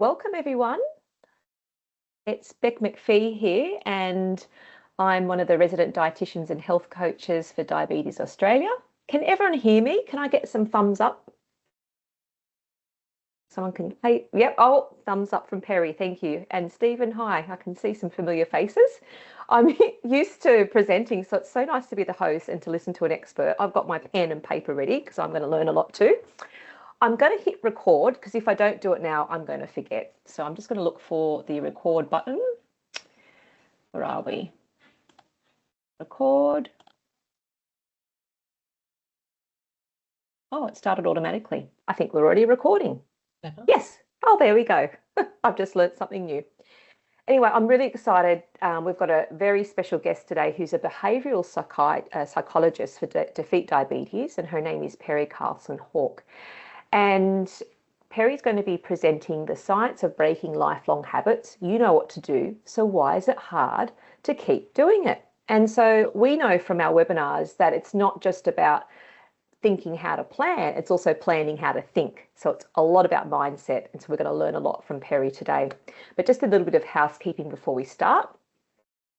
Welcome everyone. It's Beck McPhee here, and I'm one of the resident dietitians and health coaches for Diabetes Australia. Can everyone hear me? Can I get some thumbs up? Someone can, hey, yep, oh, thumbs up from Perry, thank you. And Stephen, hi, I can see some familiar faces. I'm used to presenting, so it's so nice to be the host and to listen to an expert. I've got my pen and paper ready because I'm going to learn a lot too. I'm going to hit record because if I don't do it now, I'm going to forget. So I'm just going to look for the record button. Where are we? Record. Oh, it started automatically. I think we're already recording. Yes. Oh, there we go. I've just learned something new. Anyway, I'm really excited. We've got a very special guest today who's a behavioural psychologist for Defeat Diabetes, and her name is Perry Carlson-Hawke. And Perry's going to be presenting the science of breaking lifelong habits. You know what to do, so why is it hard to keep doing it? And so we know from our webinars that it's not just about thinking how to plan, it's also planning how to think. So it's a lot about mindset, and so we're going to learn a lot from Perry today. But just a little bit of housekeeping before we start.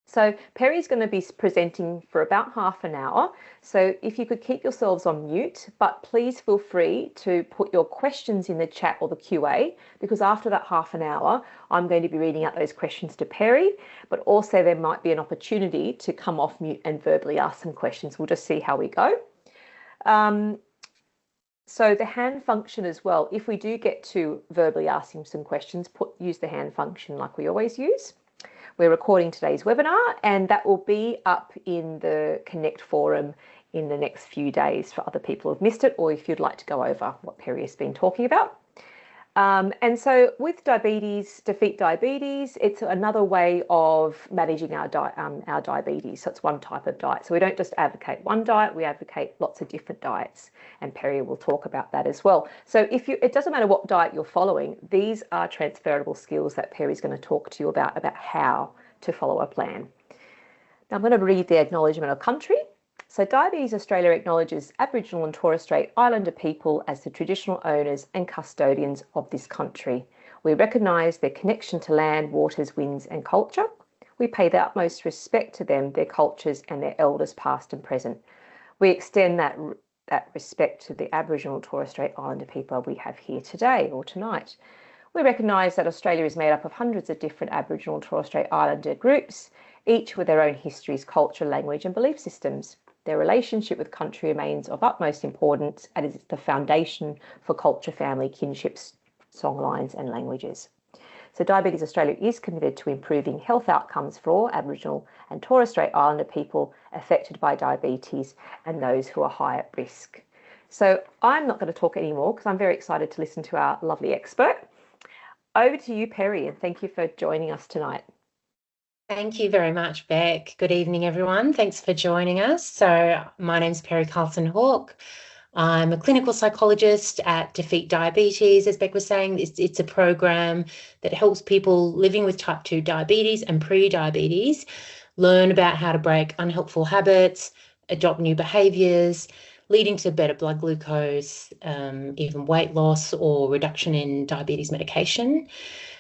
So Perry's going to be presenting for about half an hour. So if you could keep yourselves on mute, but please feel free to put your questions in the chat or the QA, because after that half an hour, I'm going to be reading out those questions to Perry, but also there might be an opportunity to come off mute and verbally ask some questions. We'll just see how we go. So the hand function as well, if we do get to verbally asking some questions, use the hand function like we always use. We're recording today's webinar, and that will be up in the Connect forum in the next few days for other people who've missed it, or if you'd like to go over what Perry has been talking about. And so with diabetes, Defeat Diabetes, it's another way of managing our diabetes. So it's one type of diet. So we don't just advocate one diet, we advocate lots of different diets. And Perry will talk about that as well. So it doesn't matter what diet you're following, these are transferable skills that Perry's going to talk to you about how to follow a plan. Now I'm going to read the acknowledgement of country. So Diabetes Australia acknowledges Aboriginal and Torres Strait Islander people as the traditional owners and custodians of this country. We recognise their connection to land, waters, winds and culture. We pay the utmost respect to them, their cultures and their elders past and present. We extend that respect to the Aboriginal and Torres Strait Islander people we have here today or tonight. We recognise that Australia is made up of hundreds of different Aboriginal and Torres Strait Islander groups, each with their own histories, culture, language and belief systems. Their relationship with country remains of utmost importance and is the foundation for culture, family, kinships, songlines and languages. So Diabetes Australia is committed to improving health outcomes for all Aboriginal and Torres Strait Islander people affected by diabetes and those who are high at risk. So I'm not going to talk anymore because I'm very excited to listen to our lovely expert. Over to you, Perry, and thank you for joining us tonight. Thank you very much, Beck. Good evening, everyone. Thanks for joining us. So my name's Perry Carlson-Hawke. I'm a clinical psychologist at Defeat Diabetes. As Beck was saying, it's a program that helps people living with type 2 diabetes and pre-diabetes learn about how to break unhelpful habits, adopt new behaviours, leading to better blood glucose, even weight loss or reduction in diabetes medication.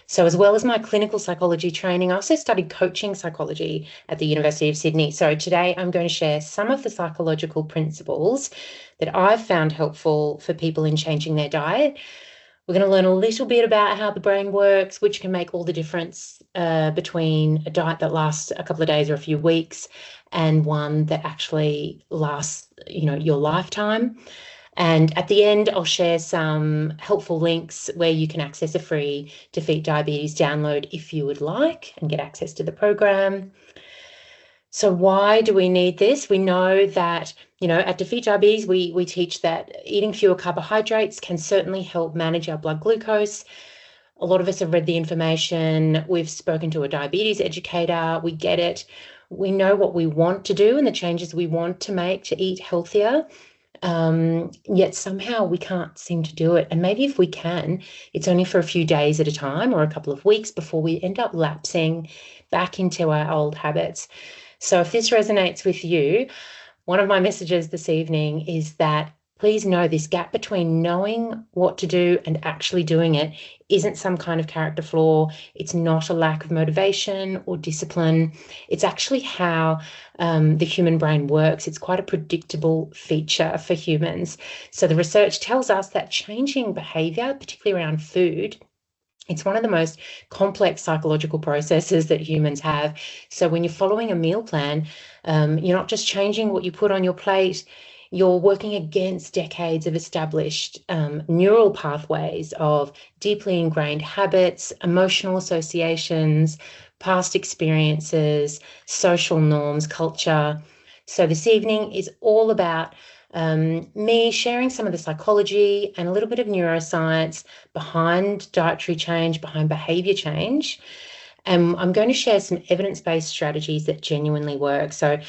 So as well as my clinical psychology training, I also studied coaching psychology at the University of Sydney. So today I'm going to share some of the psychological principles that I've found helpful for people in changing their diet. We're going to learn a little bit about how the brain works, which can make all the difference between a diet that lasts a couple of days or a few weeks and one that actually lasts, your lifetime. And at the end, I'll share some helpful links where you can access a free Defeat Diabetes download if you would like and get access to the program. So why do we need this? We know that, at Defeat Diabetes, we teach that eating fewer carbohydrates can certainly help manage our blood glucose. A lot of us have read the information. We've spoken to a diabetes educator. We get it. We know what we want to do and the changes we want to make to eat healthier. Yet somehow we can't seem to do it. And maybe if we can, it's only for a few days at a time or a couple of weeks before we end up lapsing back into our old habits. So if this resonates with you, one of my messages this evening is that please know this gap between knowing what to do and actually doing it isn't some kind of character flaw. It's not a lack of motivation or discipline. It's actually how the human brain works. It's quite a predictable feature for humans. So the research tells us that changing behavior, particularly around food, it's one of the most complex psychological processes that humans have. So when you're following a meal plan, you're not just changing what you put on your plate, you're working against decades of established neural pathways of deeply ingrained habits, emotional associations, past experiences, social norms, culture. So this evening is all about me sharing some of the psychology and a little bit of neuroscience behind dietary change, behind behavior change. And I'm going to share some evidence-based strategies that genuinely work. So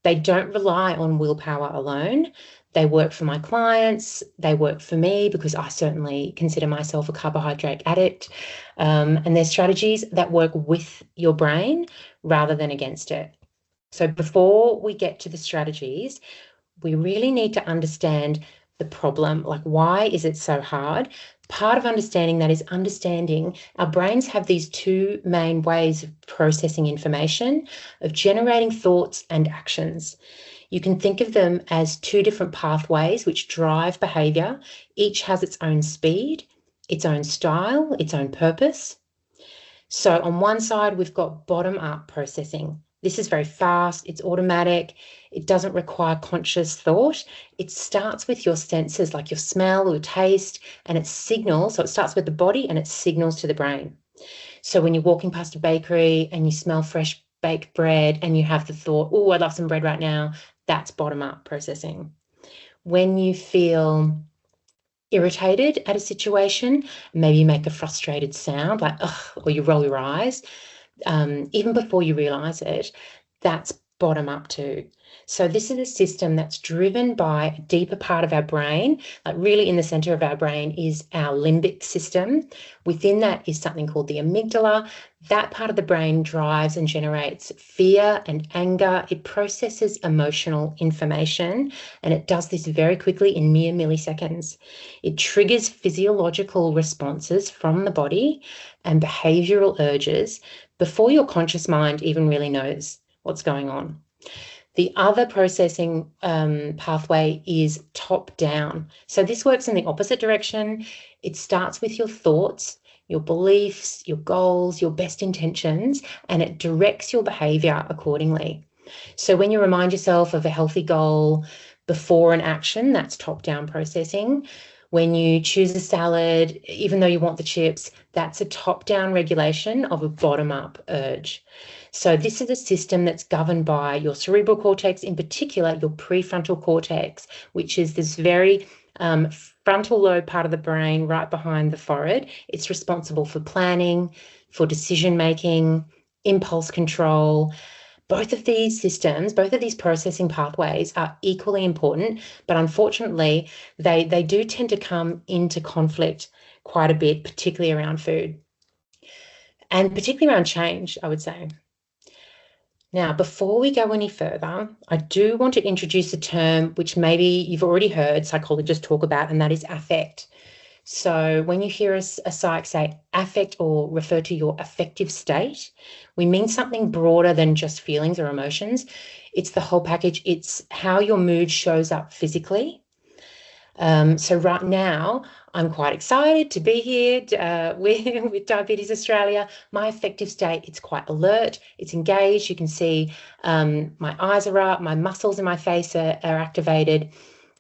they don't rely on willpower alone. They work for my clients. They work for me because I certainly consider myself a carbohydrate addict. And they're strategies that work with your brain rather than against it. So before we get to the strategies, we really need to understand the problem. Like, why is it so hard? Part of understanding that is understanding our brains have these two main ways of processing information, of generating thoughts and actions. You can think of them as two different pathways which drive behavior. Each has its own speed, its own style, its own purpose. So on one side, we've got bottom-up processing. This is very fast, it's automatic, it doesn't require conscious thought. It starts with your senses, like your smell or taste, and it signals, so it starts with the body and it signals to the brain. So when you're walking past a bakery and you smell fresh baked bread and you have the thought, oh, I'd love some bread right now, that's bottom-up processing. When you feel irritated at a situation, maybe you make a frustrated sound like, ugh, or you roll your eyes, even before you realize it, that's bottom up too. So this is a system that's driven by a deeper part of our brain, like really in the center of our brain is our limbic system. Within that is something called the amygdala. That part of the brain drives and generates fear and anger. It processes emotional information, and it does this very quickly in mere milliseconds. It triggers physiological responses from the body and behavioral urges before your conscious mind even really knows what's going on. The other processing pathway is top down. So this works in the opposite direction. It starts with your thoughts, your beliefs, your goals, your best intentions, and it directs your behavior accordingly. So when you remind yourself of a healthy goal before an action, that's top down processing. When you choose a salad, even though you want the chips, that's a top-down regulation of a bottom-up urge. So this is a system that's governed by your cerebral cortex, in particular, your prefrontal cortex, which is this very frontal lobe part of the brain right behind the forehead. It's responsible for planning, for decision-making, impulse control. Both of these systems, both of these processing pathways are equally important, but unfortunately, they do tend to come into conflict quite a bit, particularly around food and particularly around change, I would say. Now, before we go any further, I do want to introduce a term which maybe you've already heard psychologists talk about, and that is affect. So when you hear a psych say affect or refer to your affective state, we mean something broader than just feelings or emotions. It's the whole package. It's how your mood shows up physically. So right now, I'm quite excited to be here with Diabetes Australia. My affective state, it's quite alert, it's engaged. You can see my eyes are up, my muscles in my face are activated.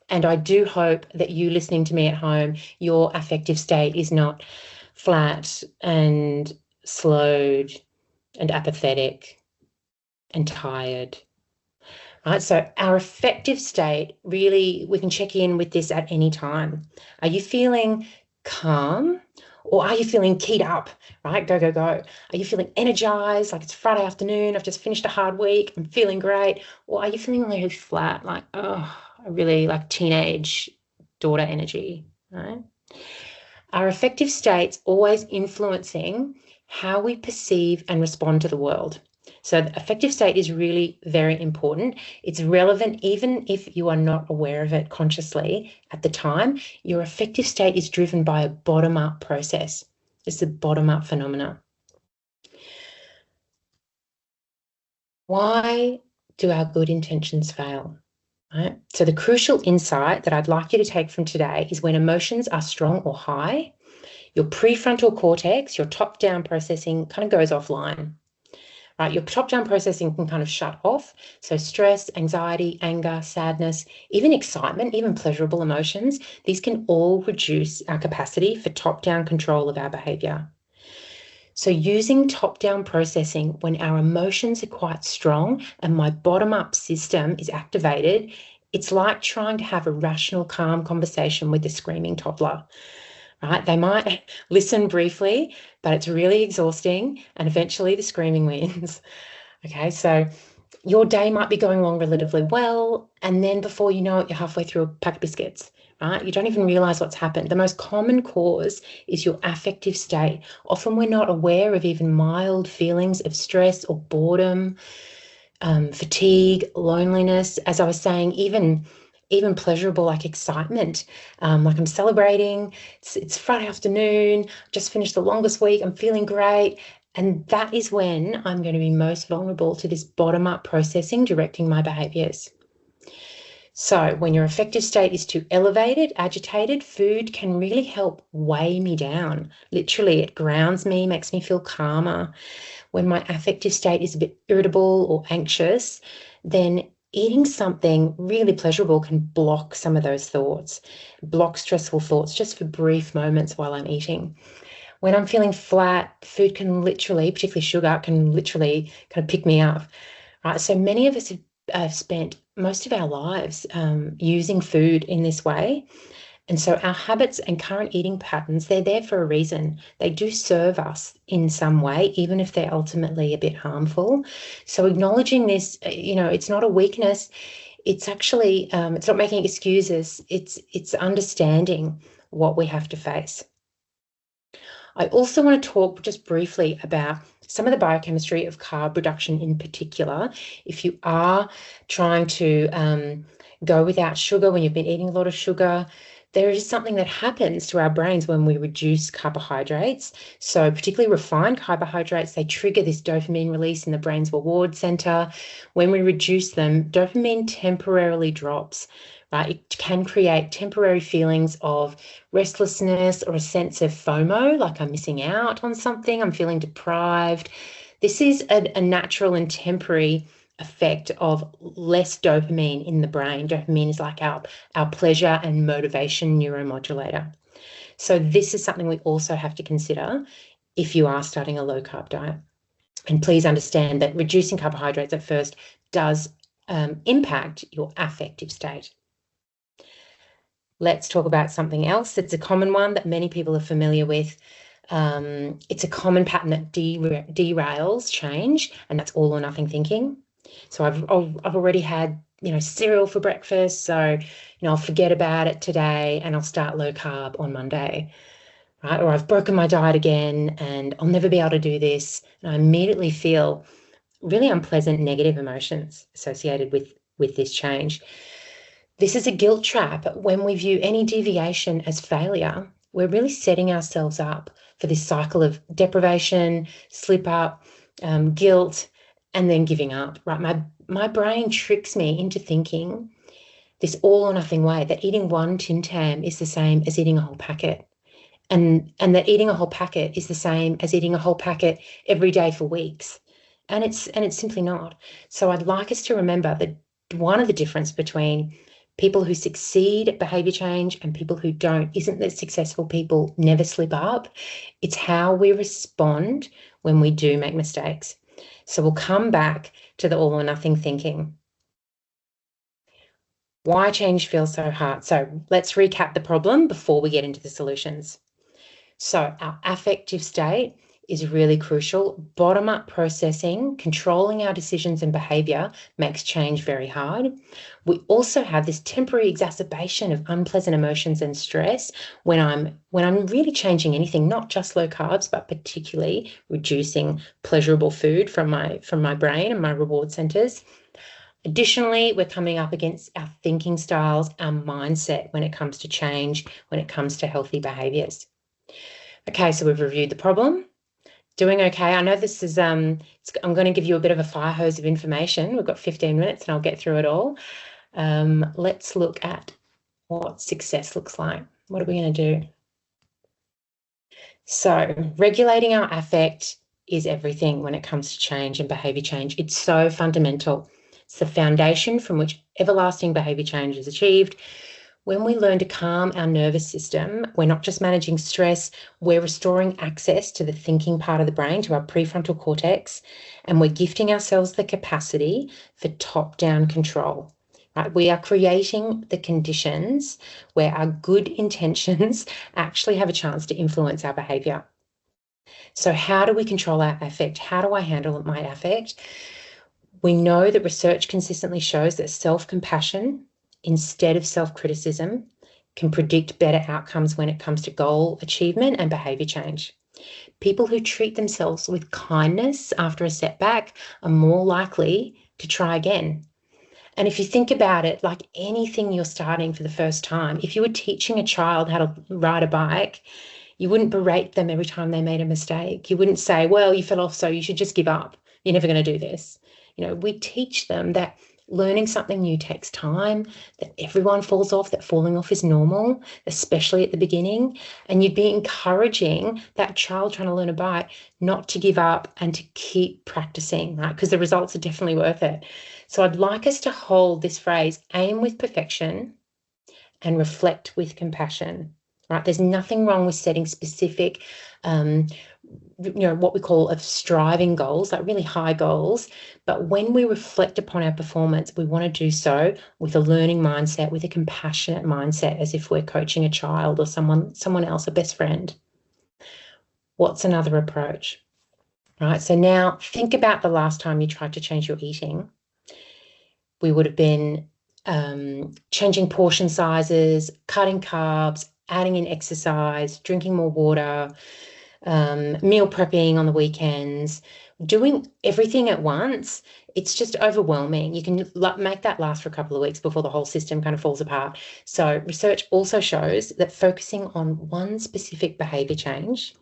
And I do hope that you listening to me at home, your affective state is not flat and slowed and apathetic and tired. Right, so our affective state, really, we can check in with this at any time. Are you feeling calm or are you feeling keyed up, right? Go, go, go. Are you feeling energized, like it's Friday afternoon, I've just finished a hard week, I'm feeling great? Or are you feeling really flat, like, oh, I really like teenage daughter energy, right? Our affective state's always influencing how we perceive and respond to the world. So the affective state is really very important. It's relevant even if you are not aware of it consciously at the time. Your affective state is driven by a bottom-up process. It's a bottom-up phenomena. Why do our good intentions fail? Right? So the crucial insight that I'd like you to take from today is when emotions are strong or high, your prefrontal cortex, your top-down processing kind of goes offline. Right? Your top-down processing can kind of shut off. So stress, anxiety, anger, sadness, even excitement, even pleasurable emotions, these can all reduce our capacity for top-down control of our behavior. So using top-down processing when our emotions are quite strong and my bottom-up system is activated, it's like trying to have a rational, calm conversation with a screaming toddler. Right? They might listen briefly, but it's really exhausting, and eventually the screaming wins. Okay, so your day might be going along relatively well, and then before you know it, you're halfway through a pack of biscuits, right? You don't even realize what's happened. The most common cause is your affective state. Often we're not aware of even mild feelings of stress or boredom, fatigue, loneliness. As I was saying, even pleasurable, like excitement, like I'm celebrating, it's Friday afternoon, just finished the longest week, I'm feeling great. And that is when I'm going to be most vulnerable to this bottom-up processing directing my behaviors. So when your affective state is too elevated, agitated, food can really help weigh me down. Literally, it grounds me, makes me feel calmer. When my affective state is a bit irritable or anxious, then eating something really pleasurable can block some of those thoughts, block stressful thoughts just for brief moments while I'm eating. When I'm feeling flat, food can literally, particularly sugar, can literally kind of pick me up, right? So many of us have spent most of our lives using food in this way. And so our habits and current eating patterns, they're there for a reason. They do serve us in some way, even if they're ultimately a bit harmful. So acknowledging this, it's not a weakness. It's actually, it's not making excuses. It's understanding what we have to face. I also want to talk just briefly about some of the biochemistry of carb reduction in particular. If you are trying to go without sugar when you've been eating a lot of sugar, there is something that happens to our brains when we reduce carbohydrates. So particularly refined carbohydrates, they trigger this dopamine release in the brain's reward center. When we reduce them, dopamine temporarily drops. Right? It can create temporary feelings of restlessness or a sense of FOMO, like I'm missing out on something, I'm feeling deprived. This is a natural and temporary effect of less dopamine in the brain. Dopamine is like our pleasure and motivation neuromodulator. So this is something we also have to consider if you are starting a low carb diet. And please understand that reducing carbohydrates at first does impact your affective state. Let's talk about something else. It's a common one that many people are familiar with. It's a common pattern that derails change, and that's all or nothing thinking. So I've already had, cereal for breakfast, so, I'll forget about it today and I'll start low carb on Monday, right? Or I've broken my diet again and I'll never be able to do this. And I immediately feel really unpleasant, negative emotions associated with this change. This is a guilt trap. When we view any deviation as failure, we're really setting ourselves up for this cycle of deprivation, slip up, guilt, and then giving up, right? My brain tricks me into thinking this all or nothing way, that eating one Tim Tam is the same as eating a whole packet. And that eating a whole packet is the same as eating a whole packet every day for weeks. And it's simply not. So I'd like us to remember that one of the difference between people who succeed at behavior change and people who don't isn't that successful people never slip up. It's how we respond when we do make mistakes. So we'll come back to the all or nothing thinking. Why change feels so hard? So let's recap the problem before we get into the solutions. So our affective state is really crucial. Bottom-up processing, controlling our decisions and behaviour makes change very hard. We also have this temporary exacerbation of unpleasant emotions and stress when I'm really changing anything, not just low carbs, but particularly reducing pleasurable food from my brain and my reward centres. Additionally, we're coming up against our thinking styles, our mindset when it comes to change, when it comes to healthy behaviours. Okay, so we've reviewed the problem. Doing okay. I know this is, I'm going to give you a bit of a fire hose of information. We've got 15 minutes and I'll get through it all. Let's look at what success looks like. What are we going to do? So regulating our affect is everything when it comes to change and behaviour change. It's so fundamental. It's the foundation from which everlasting behaviour change is achieved. When we learn to calm our nervous system, we're not just managing stress, we're restoring access to the thinking part of the brain, to our prefrontal cortex, and we're gifting ourselves the capacity for top-down control. Right? We are creating the conditions where our good intentions actually have a chance to influence our behaviour. So how do we control our affect? How do I handle my affect? We know that research consistently shows that self-compassion instead of self-criticism can predict better outcomes when it comes to goal achievement and behaviour change. People who treat themselves with kindness after a setback are more likely to try again. And if you think about it, like anything you're starting for the first time, if you were teaching a child how to ride a bike, you wouldn't berate them every time they made a mistake. You wouldn't say, well, you fell off, so you should just give up. You're never going to do this. You know, we teach them that learning something new takes time, that everyone falls off, that falling off is normal, especially at the beginning. And you'd be encouraging that child trying to learn a bike not to give up and to keep practicing, right? Because the results are definitely worth it. So I'd like us to hold this phrase, aim with perfection and reflect with compassion, right? There's nothing wrong with setting specific, what we call of striving goals, like really high goals. But when we reflect upon our performance, we want to do so with a learning mindset, with a compassionate mindset, as if we're coaching a child or someone else, a best friend. What's another approach? Right. So now think about the last time you tried to change your eating. We would have been changing portion sizes, cutting carbs, adding in exercise, drinking more water, meal prepping on the weekends, doing everything at once. It's just overwhelming. You can make that last for a couple of weeks before the whole system kind of falls apart. So research also shows that focusing on one specific behavior change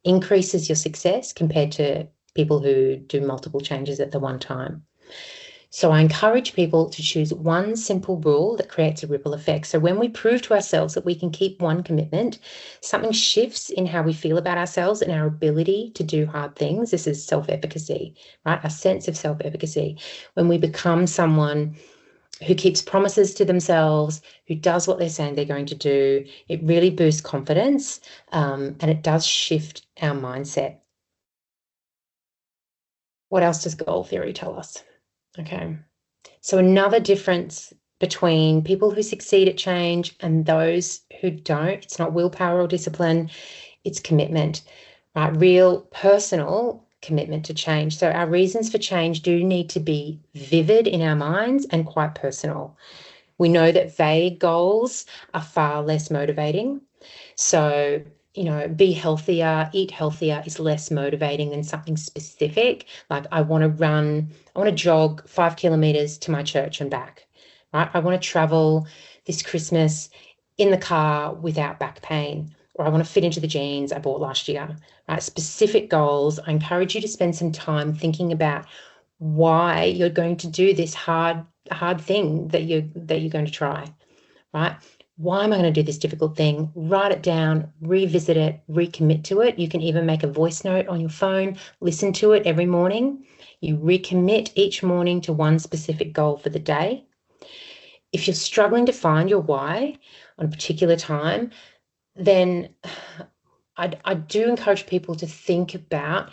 increases your success compared to people who do multiple changes at the one time. So I encourage people to choose one simple rule that creates a ripple effect. So when we prove to ourselves that we can keep one commitment, something shifts in how we feel about ourselves and our ability to do hard things. This is self-efficacy, right? A sense of self-efficacy. When we become someone who keeps promises to themselves, who does what they're saying they're going to do, it really boosts confidence, and it does shift our mindset. What else does goal theory tell us? Okay, so another difference between people who succeed at change and those who don't, it's not willpower or discipline, it's commitment, right? Real personal commitment to change. So our reasons for change do need to be vivid in our minds and quite personal. We know that vague goals are far less motivating. So be healthier, eat healthier is less motivating than something specific. Like I want to jog 5 kilometers to my church and back, right? I want to travel this Christmas in the car without back pain, or I want to fit into the jeans I bought last year, right? Specific goals. I encourage you to spend some time thinking about why you're going to do this hard thing that you're going to try, right? Why am I going to do this difficult thing? Write it down, revisit it, recommit to it. You can even make a voice note on your phone, listen to it every morning. You recommit each morning to one specific goal for the day. If you're struggling to find your why on a particular time, then I do encourage people to think about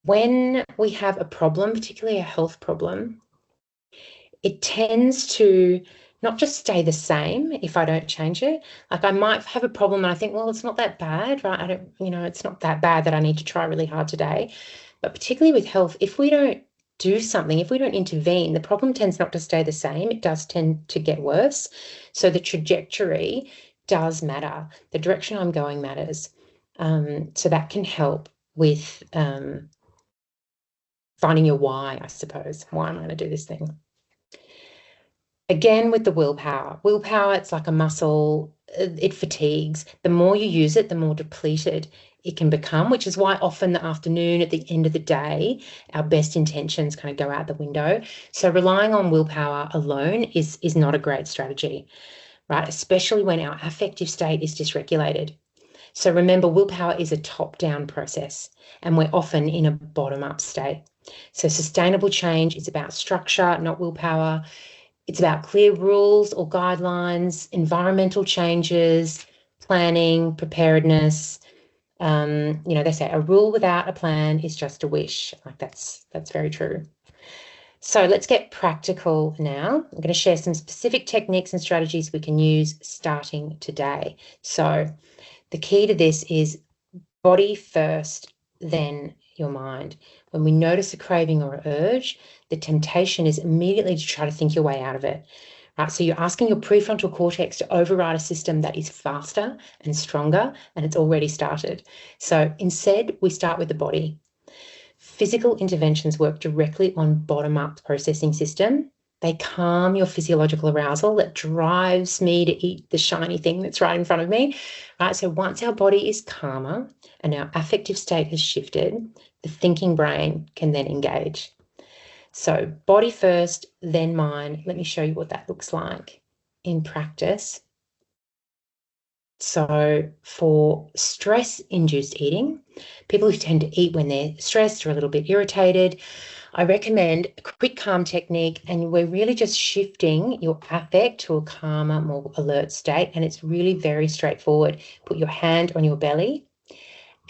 when we have a problem, particularly a health problem, it tends to not just stay the same if I don't change it. Like I might have a problem and I think, well, it's not that bad, right? I don't, it's not that bad that I need to try really hard today. But particularly with health, if we don't do something, if we don't intervene, the problem tends not to stay the same. It does tend to get worse. So the trajectory does matter. The direction I'm going matters. So that can help with finding your why, I suppose. Why am I going to do this thing? Again, with the willpower. Willpower, it's like a muscle. It fatigues. The more you use it, the more depleted it can become, which is why often the afternoon, at the end of the day, our best intentions kind of go out the window. So relying on willpower alone is not a great strategy, right? Especially when our affective state is dysregulated. So remember, willpower is a top-down process, and we're often in a bottom-up state. So sustainable change is about structure, not willpower. It's about clear rules or guidelines, environmental changes, planning, preparedness. They say a rule without a plan is just a wish. Like that's very true. So let's get practical now. I'm going to share some specific techniques and strategies we can use starting today. So the key to this is body first, then your mind. When we notice a craving or urge, the temptation is immediately to try to think your way out of it. Right? So you're asking your prefrontal cortex to override a system that is faster and stronger, and it's already started. So instead, we start with the body. Physical interventions work directly on bottom-up processing system. They calm your physiological arousal that drives me to eat the shiny thing that's right in front of me. Right? So once our body is calmer and our affective state has shifted, the thinking brain can then engage. So body first, then mind. Let me show you what that looks like in practice. So for stress-induced eating, people who tend to eat when they're stressed or a little bit irritated, I recommend a quick calm technique, and we're really just shifting your affect to a calmer, more alert state, and it's really very straightforward. Put your hand on your belly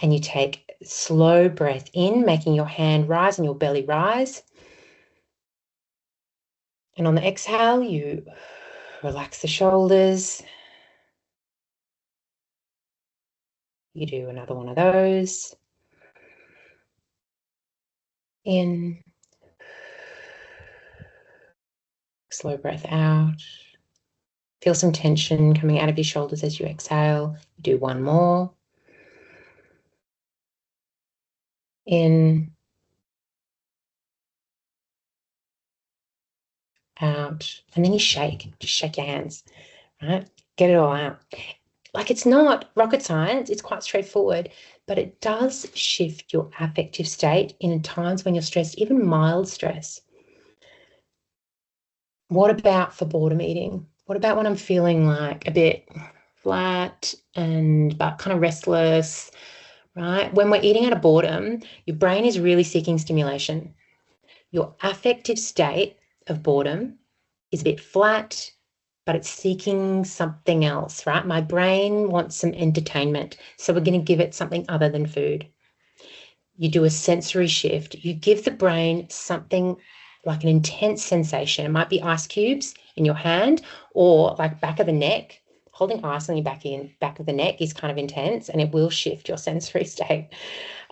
and you take slow breath in, making your hand rise and your belly rise. And on the exhale, you relax the shoulders. You do another one of those. In. Slow breath out. Feel some tension coming out of your shoulders as you exhale. You do one more. In. Out. And then you shake. Just shake your hands, right? Get it all out. Like, it's not rocket science. It's quite straightforward, but it does shift your affective state in times when you're stressed, even mild stress. What about for boredom eating? What about when I'm feeling like a bit flat but kind of restless, right? When we're eating out of boredom, your brain is really seeking stimulation. Your affective state of boredom is a bit flat, but it's seeking something else, right? My brain wants some entertainment, so we're going to give it something other than food. You do a sensory shift. You give the brain something like an intense sensation. It might be ice cubes in your hand, or like back of the neck. Holding ice on your back of the neck is kind of intense, and it will shift your sensory state.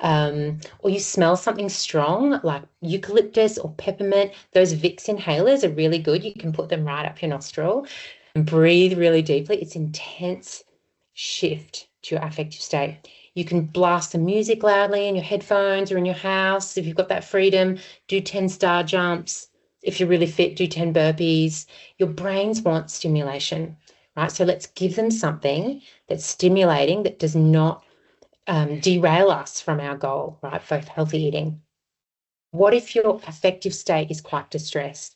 Or you smell something strong like eucalyptus or peppermint. Those Vicks inhalers are really good. You can put them right up your nostril and breathe really deeply. It's intense shift to your affective state. You can blast the music loudly in your headphones or in your house. If you've got that freedom, do 10 star jumps. If you're really fit, do 10 burpees. Your brains want stimulation, right? So let's give them something that's stimulating, that does not derail us from our goal, right, for healthy eating. What if your affective state is quite distressed?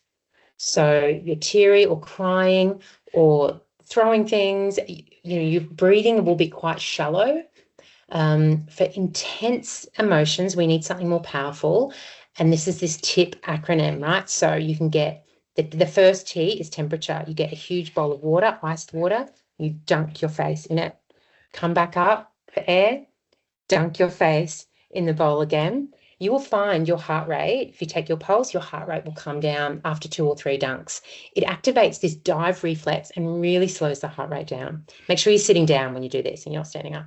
So you're teary or crying or throwing things, your breathing will be quite shallow. For intense emotions, we need something more powerful. And this is this TIP acronym, right? So you can get the first T is temperature. You get a huge bowl of water, iced water, you dunk your face in it. Come back up for air, dunk your face in the bowl again. you will find your heart rate, if you take your pulse, your heart rate will come down after 2 or 3 dunks. It activates this dive reflex and really slows the heart rate down. Make sure you're sitting down when you do this and you're not standing up.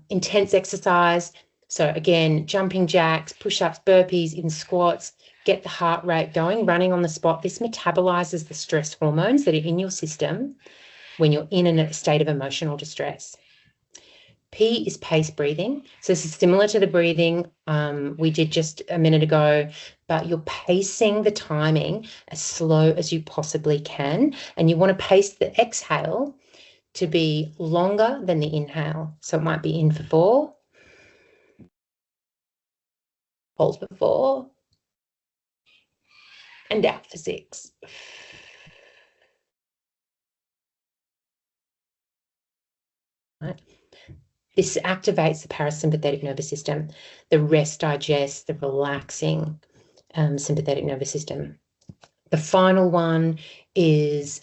Intense exercise. So again, jumping jacks, push-ups, burpees, even squats, get the heart rate going, running on the spot. This metabolizes the stress hormones that are in your system when you're in a state of emotional distress. P is pace breathing. So this is similar to the breathing we did just a minute ago, but you're pacing the timing as slow as you possibly can. And you want to pace the exhale to be longer than the inhale. So it might be in for 4, hold for 4, and out for 6. Right. This activates the parasympathetic nervous system, the rest, digest, the relaxing sympathetic nervous system. The final one is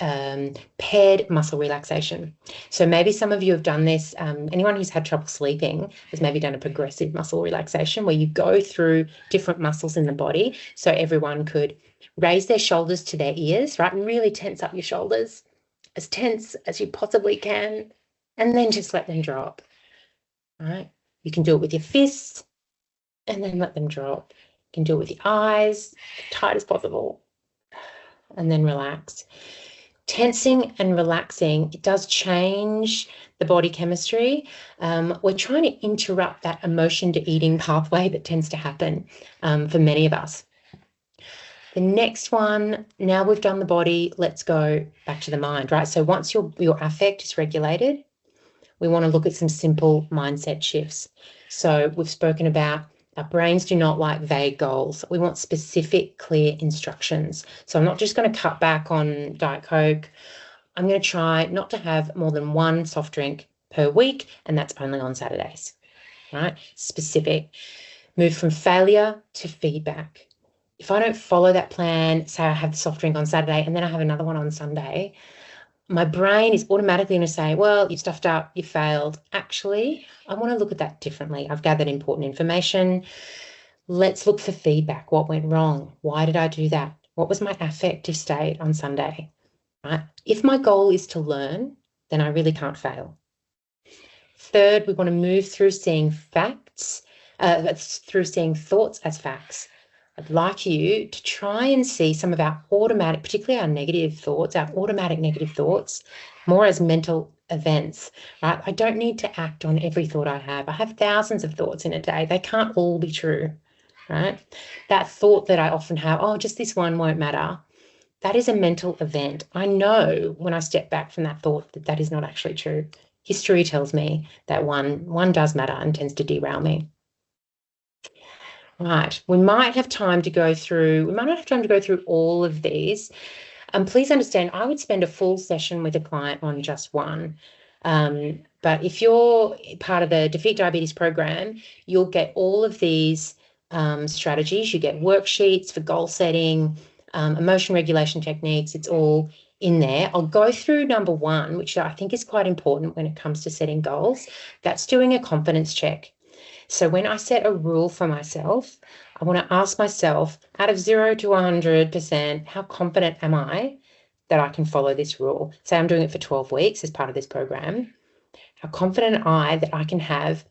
paired muscle relaxation. So maybe some of you have done this. Anyone who's had trouble sleeping has maybe done a progressive muscle relaxation where you go through different muscles in the body. So everyone could raise their shoulders to their ears, right? And really tense up your shoulders, as tense as you possibly can, and then just let them drop. Right? You can do it with your fists and then let them drop. You can do it with your eyes, tight as possible, and then relax. Tensing and relaxing, it does change the body chemistry. We're trying to interrupt that emotion to eating pathway that tends to happen for many of us. The next one, now we've done the body, let's go back to the mind, right? So once your affect is regulated, we want to look at some simple mindset shifts. So we've spoken about our brains do not like vague goals. We want specific, clear instructions. So I'm not just going to cut back on Diet Coke. I'm going to try not to have more than 1 soft drink per week, and that's only on Saturdays, right? Specific. Move from failure to feedback. If I don't follow that plan, say I have the soft drink on Saturday and then I have another one on Sunday, my brain is automatically going to say, well, you've stuffed up, you failed. Actually, I want to look at that differently. I've gathered important information. Let's look for feedback. What went wrong? Why did I do that? What was my affective state on Sunday? Right? If my goal is to learn, then I really can't fail. Third, we want to move through seeing facts, through seeing thoughts as facts. I'd like you to try and see some of our automatic, particularly our negative thoughts, our automatic negative thoughts, more as mental events, right? I don't need to act on every thought I have. I have thousands of thoughts in a day. They can't all be true, right? That thought that I often have, oh, just this one won't matter. That is a mental event. I know when I step back from that thought that that is not actually true. History tells me that one does matter and tends to derail me. Right, we might have time to go through, we might not have time to go through all of these. Please understand, I would spend a full session with a client on just one. But if you're part of the Defeat Diabetes program, you'll get all of these strategies. You get worksheets for goal setting, emotion regulation techniques. It's all in there. I'll go through number 1, which I think is quite important when it comes to setting goals. That's doing a confidence check. So when I set a rule for myself, I want to ask myself, out of 0 to 100%, how confident am I that I can follow this rule? Say I'm doing it for 12 weeks as part of this program. How confident am I that I can have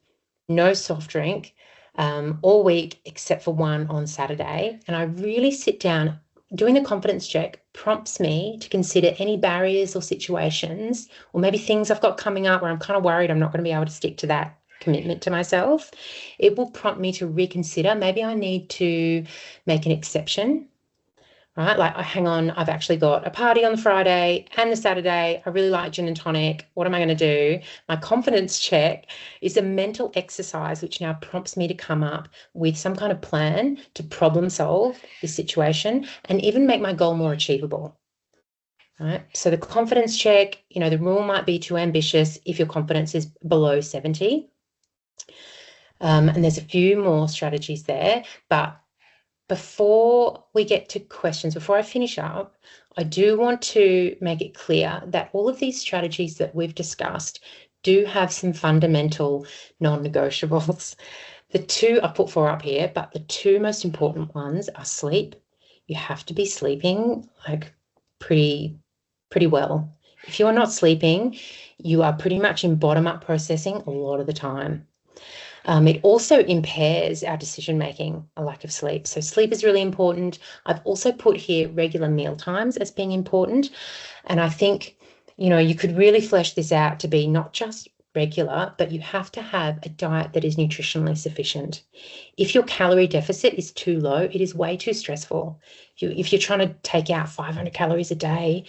no soft drink all week except for 1 on Saturday? And I really sit down. Doing the confidence check prompts me to consider any barriers or situations, or maybe things I've got coming up where I'm kind of worried I'm not going to be able to stick to that commitment to myself. It will prompt me to reconsider. Maybe I need to make an exception, right? Like, oh, hang on, I've actually got a party on the Friday and the Saturday. I really like gin and tonic. What am I going to do? My confidence check is a mental exercise which now prompts me to come up with some kind of plan to problem solve this situation and even make my goal more achievable. Right? So the confidence check, the rule might be too ambitious if your confidence is below 70. And there's a few more strategies there, but before we get to questions, before I finish up, I do want to make it clear that all of these strategies that we've discussed do have some fundamental non-negotiables. The two, I've put 4 up here, but the 2 most important ones are sleep. You have to be sleeping like pretty well. If you are not sleeping, you are pretty much in bottom-up processing a lot of the time. It also impairs our decision making, a lack of sleep. So sleep is really important. I've also put here regular meal times as being important. And I think, you could really flesh this out to be not just regular, but you have to have a diet that is nutritionally sufficient. If your calorie deficit is too low, it is way too stressful. If you're trying to take out 500 calories a day,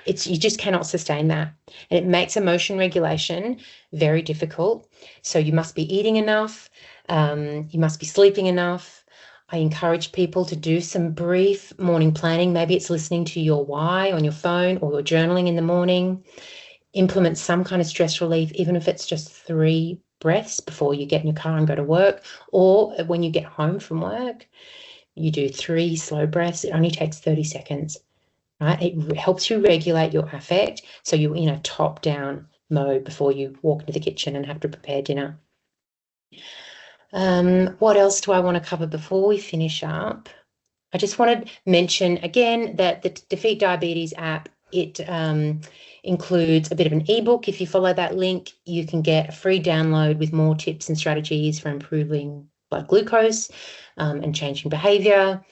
you just cannot sustain that. And it makes emotion regulation very difficult. So you must be eating enough. You must be sleeping enough. I encourage people to do some brief morning planning. Maybe it's listening to your why on your phone or your journaling in the morning. Implement some kind of stress relief, even if it's just 3 breaths before you get in your car and go to work, or when you get home from work, you do 3 slow breaths. It only takes 30 seconds. Right? It helps you regulate your affect, so you're in a top-down mode before you walk into the kitchen and have to prepare dinner. What else do I want to cover before we finish up? I just want to mention again that the Defeat Diabetes app, it includes a bit of an ebook. If you follow that link, you can get a free download with more tips and strategies for improving blood glucose and changing behavior.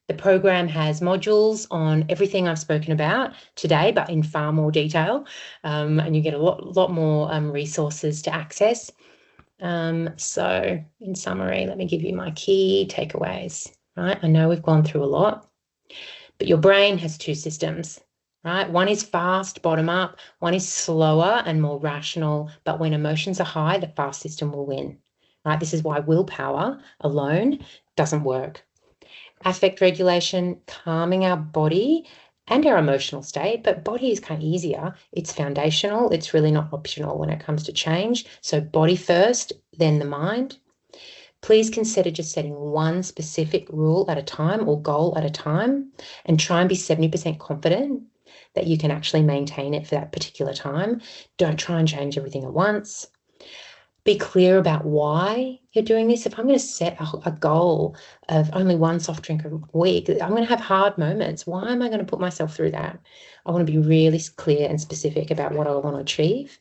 The program has modules on everything I've spoken about today, but in far more detail, and you get a lot more resources to access. So in summary, let me give you my key takeaways, right? I know we've gone through a lot, but your brain has 2 systems, right? One is fast, bottom up. One is slower and more rational, but when emotions are high, the fast system will win, right? This is why willpower alone doesn't work. Affect regulation, calming our body and our emotional state, but body is kind of easier. It's foundational. It's really not optional when it comes to change. So body first, then the mind. Please consider just setting one specific rule at a time or goal at a time, and try and be 70% confident that you can actually maintain it for that particular time. Don't try and change everything at once. Be clear about why you're doing this. If I'm going to set a goal of only 1 soft drink a week, I'm going to have hard moments. Why am I going to put myself through that? I want to be really clear and specific about what I want to achieve.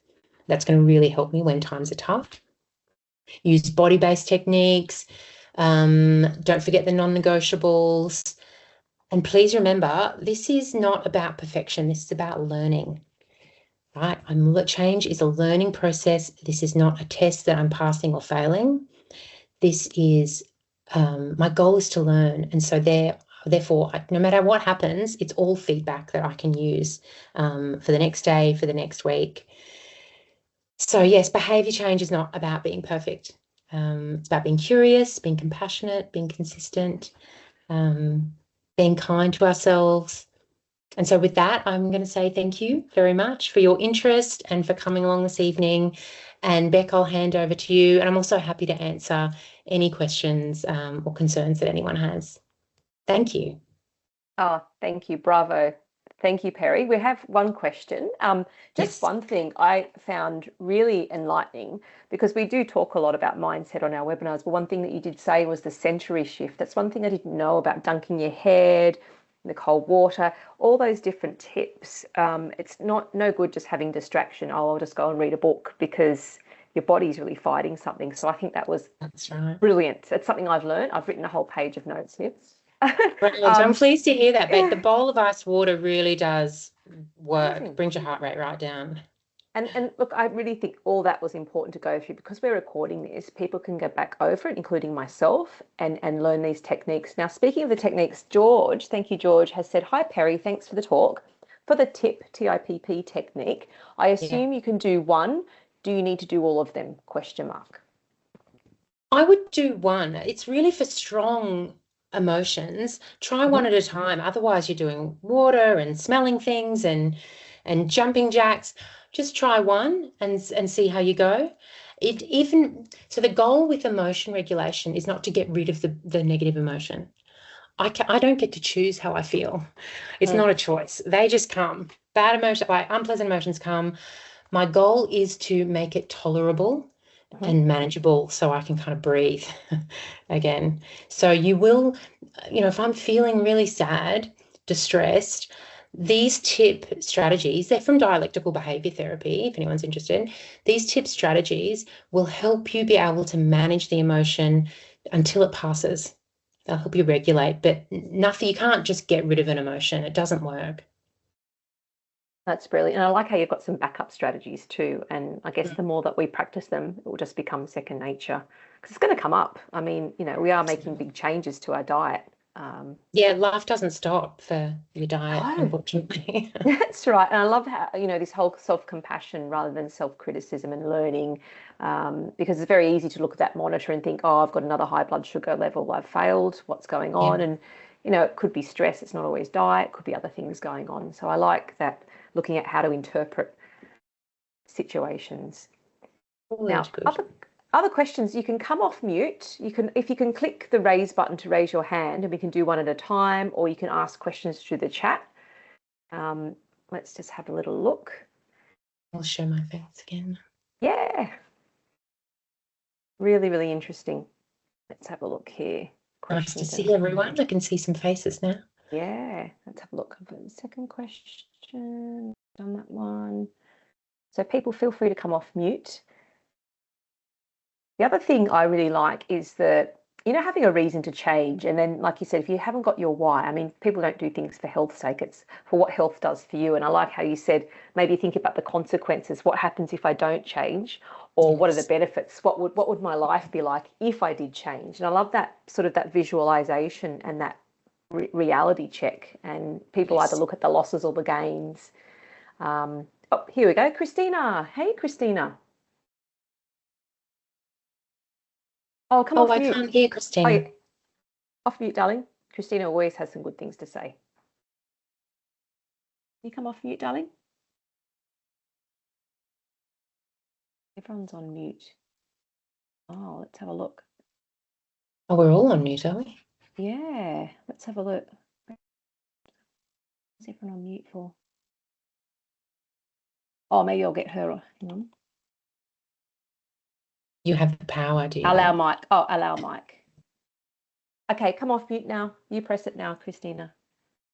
That's going to really help me when times are tough. Use body-based techniques. Don't forget the non-negotiables. And please remember, this is not about perfection. This is about learning. Right? Change is a learning process. This is not a test that I'm passing or failing. This is, my goal is to learn. And so therefore, no matter what happens, it's all feedback that I can use for the next day, for the next week. So yes, behavior change is not about being perfect. It's about being curious, being compassionate, being consistent, being kind to ourselves. And so with that, I'm going to say thank you very much for your interest and for coming along this evening. And Beck, I'll hand over to you. And I'm also happy to answer any questions or concerns that anyone has. Thank you. Oh, thank you. Bravo. Thank you, Perry. We have one question. Just one thing I found really enlightening, because we do talk a lot about mindset on our webinars, but one thing that you did say was the sensory shift. That's one thing I didn't know about, dunking your head in the cold water, all those different tips. It's no good just having distraction. Oh, I'll just go and read a book, because your body's really fighting something. So I think that's right. Brilliant. It's something I've learned. I've written a whole page of notes here. I'm pleased to hear that, but the bowl of ice water really does work. Brings your heart rate right down. And look, I really think all that was important to go through, because we're recording this. People can go back over it, including myself, and learn these techniques. Now, speaking of the techniques, George, thank you, George, has said, "Hi, Perry, thanks for the talk. For the TIPP technique, I assume you can do one. Do you need to do all of them? Question mark. I would do one. It's really for strong emotions. Try one at a time. Otherwise, you're doing water and smelling things and jumping jacks. Just try one and see how you go. So the goal with emotion regulation is not to get rid of the negative emotion. I don't get to choose how I feel. It's not a choice. They just come. Bad emotion, like unpleasant emotions come. My goal is to make it tolerable and manageable, so I can kind of breathe again. So you will, if I'm feeling really sad, distressed, these tip strategies, they're from dialectical behavior therapy, if anyone's interested. These tip strategies will help you be able to manage the emotion until it passes. They'll help you regulate, but nothing, you can't just get rid of an emotion. It doesn't work. That's brilliant. And I like how you've got some backup strategies too. And I guess the more that we practice them, it will just become second nature because it's going to come up. I mean, we are making big changes to our diet. Yeah, life doesn't stop for your diet, No. unfortunately. That's right. And I love how, this whole self-compassion rather than self-criticism and learning, because it's very easy to look at that monitor and think, oh, I've got another high blood sugar level. I've failed. What's going on? And, it could be stress. It's not always diet. It could be other things going on. So I like that, looking at how to interpret situations. Now, other questions, you can come off mute. If you can click the raise button to raise your hand, and we can do one at a time, or you can ask questions through the chat. Let's just have a little look. I'll show my face again. Yeah. Really, really interesting. Let's have a look here. Nice to see everyone. I can see some faces now. Yeah. Let's have a look. Second question. Done that one. So people, feel free to come off mute. The other thing I really like is that, having a reason to change. And then, like you said, if you haven't got your why, I mean, people don't do things for health's sake. It's for what health does for you. And I like how you said, maybe think about the consequences. What happens if I don't change? Or what are the benefits? What would my life be like if I did change? And I love that sort of that visualization and that reality check. And people either look at the losses or the gains. Oh, here we go. Christina. Hey, Christina. Oh, come off mute. I can't hear Christina. Oh, off mute, darling. Christina always has some good things to say. Can you come off mute, darling? Everyone's on mute. Oh, let's have a look. Oh, we're all on mute, are we? Yeah, let's have a look. What's everyone on mute for? Oh, maybe I'll get her. Hang on. You have the power, do you? Allow mic. Oh, allow mic. Okay, come off mute now. You press it now, Christina.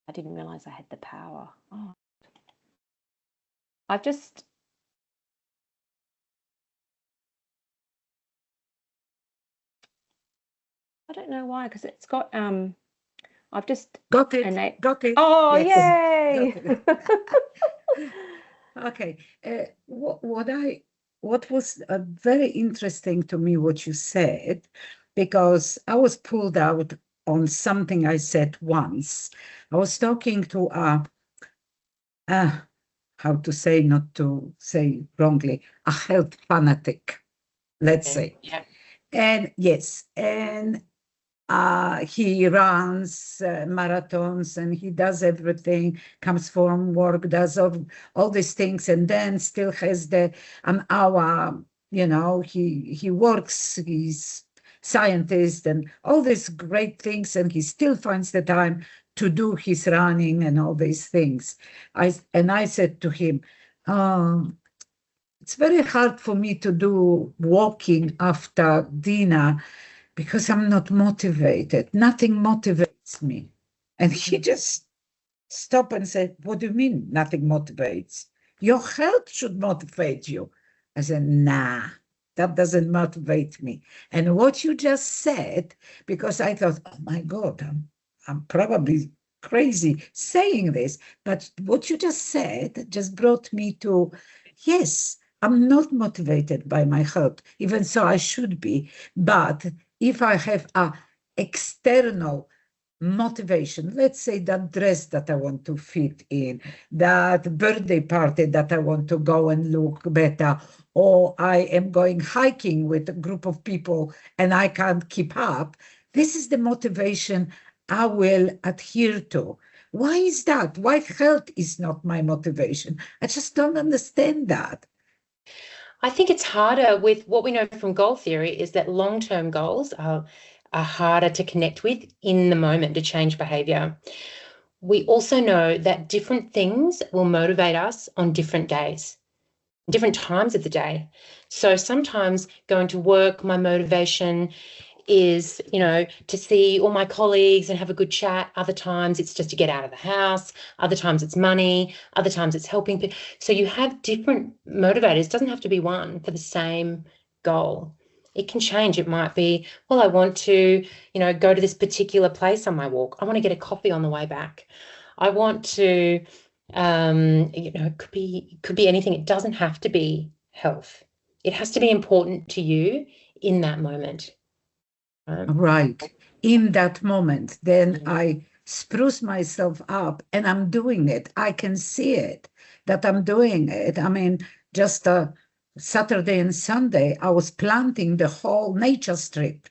I didn't realise I had the power. Oh. I don't know why, because it's got I've just got it. Got it. Oh, yes. Yay! Okay. What was very interesting to me what you said, because I was pulled out on something I said once. I was talking to how to say, not to say wrongly, a health fanatic, let's say. Yeah. And yes, and he runs marathons and he does everything, comes from work, does all these things, and then still has an hour, he works, he's scientist and all these great things, and he still finds the time to do his running and all these things. I said to him, it's very hard for me to do walking after dinner because I'm not motivated. Nothing motivates me. And he just stopped and said, what do you mean nothing motivates? Your health should motivate you. I said, nah, that doesn't motivate me. And what you just said, because I thought, oh my God, I'm probably crazy saying this, but what you just said just brought me to, yes, I'm not motivated by my health, even so I should be, but if I have a external motivation, let's say that dress that I want to fit in, that birthday party that I want to go and look better, or I am going hiking with a group of people and I can't keep up, this is the motivation I will adhere to. Why is that? Why health is not my motivation? I just don't understand that. I think it's harder with what we know from goal theory is that long-term goals are harder to connect with in the moment to change behavior. We also know that different things will motivate us on different days. different times of the day. So sometimes going to work, my motivation is, to see all my colleagues and have a good chat. Other times it's just to get out of the house. Other times it's money. Other times it's helping people. So you have different motivators. It doesn't have to be one for the same goal. It can change. It might be, well, I want to, go to this particular place on my walk. I want to get a coffee on the way back. I want to, it could be anything. It doesn't have to be health. It has to be important to you in that moment. Right. In that moment, then Yeah. I spruce myself up and I'm doing it. I can see it that I'm doing it. I mean, just Saturday and Sunday, I was planting the whole nature strip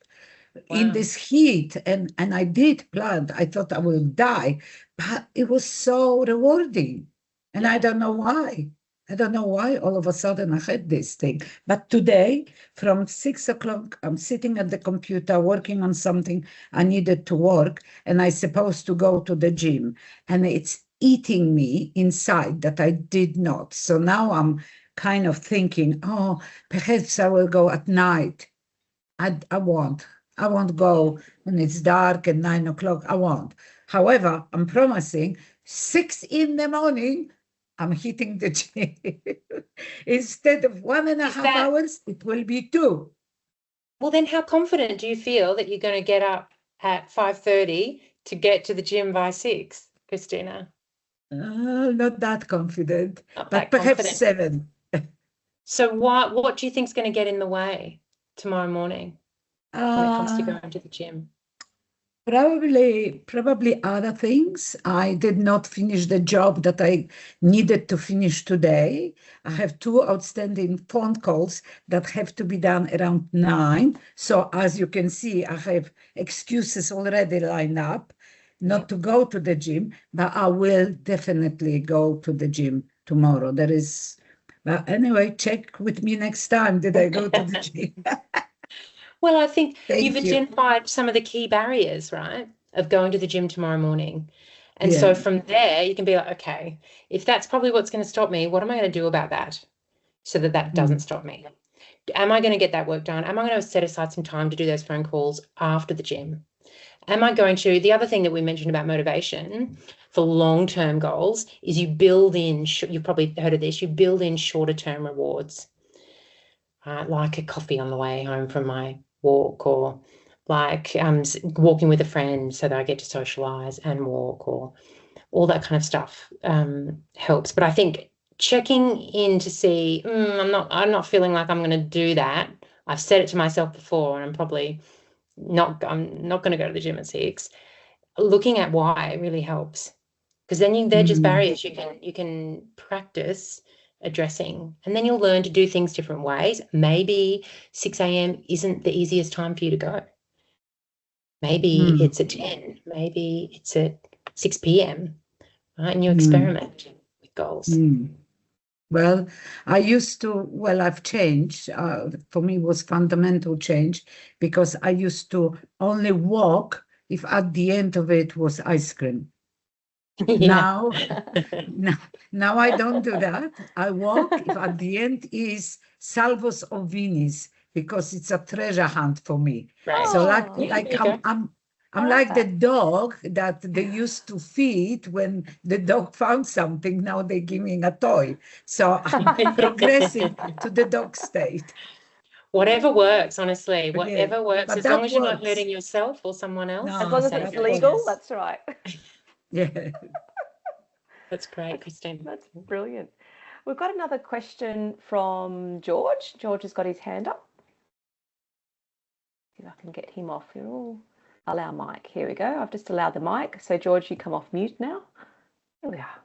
in Wow. this heat, and I did plant. I thought I would die, but it was so rewarding. And I Yeah. don't know why. I don't know why all of a sudden I had this thing. But today, from 6 o'clock, I'm sitting at the computer working on something I needed to work, and I supposed to go to the gym. And it's eating me inside that I did not. So now I'm kind of thinking, oh, perhaps I will go at night. I won't. I won't go when it's dark at 9 o'clock. I won't. However, I'm promising 6 in the morning, I'm hitting the gym. Instead of one and a Is half that, hours, it will be 2. well, then how confident do you feel that you're going to get up at 5:30 to get to the gym by 6, Christina? Not that confident, Not but that perhaps confident. 7. So what do you think is going to get in the way tomorrow morning when it comes to Uh, going to the gym? Probably other things. I did not finish the job that I needed to finish today. I have 2 outstanding phone calls that have to be done around 9. So as you can see, I have excuses already lined up not to go to the gym, but I will definitely go to the gym tomorrow. But anyway, check with me next time. Did I go to the gym? Well, I think you've Thank you. identified some of the key barriers, right, of going to the gym tomorrow morning. And Yeah. so from there, you can be like, okay, if that's probably what's going to stop me, what am I going to do about that so that that doesn't Mm. stop me? Am I going to get that work done? Am I going to set aside some time to do those phone calls after the gym? Am I going to, the other thing that we mentioned about motivation for long-term goals is you build in, you've probably heard of this, you build in shorter term rewards, like a coffee on the way home from my walk, or like walking with a friend so that I get to socialize and walk, or all that kind of stuff helps. But I think checking in to see, I'm not feeling like I'm going to do that. I've said it to myself before, and I'm not going to go to the gym at 6. Looking at why really helps, because then they're just Mm. barriers you can practice addressing, and then you'll learn to do things different ways. Maybe 6 a.m. isn't the easiest time for you to go. Maybe Mm. it's at 10, maybe it's at 6 p.m., right? And you Mm. experiment with goals. Mm. Well, I've changed. For me, it was fundamental change because I used to only walk if at the end of it was ice cream. Yeah. Now, now, now I don't do that. I walk if at the end is Salvos or Vinis because it's a treasure hunt for me. Right. So Oh, Yeah, there you go. I I'm like like the that. dog that they used to feed when the dog found something. Now they're giving a toy. So I'm progressing to the dog state. Whatever works, honestly, Yeah, whatever works, but as long that as you're not works. hurting yourself or someone else, As No, long you're as safe it's that with legal, works. yours. that's right. Yeah. That's great, Christine. That's brilliant. We've got another question from George. George has got his hand up. See if I can get him off here. Ooh, allow mic. Here we go. I've just allowed the mic. So George, you come off mute now. Here we are.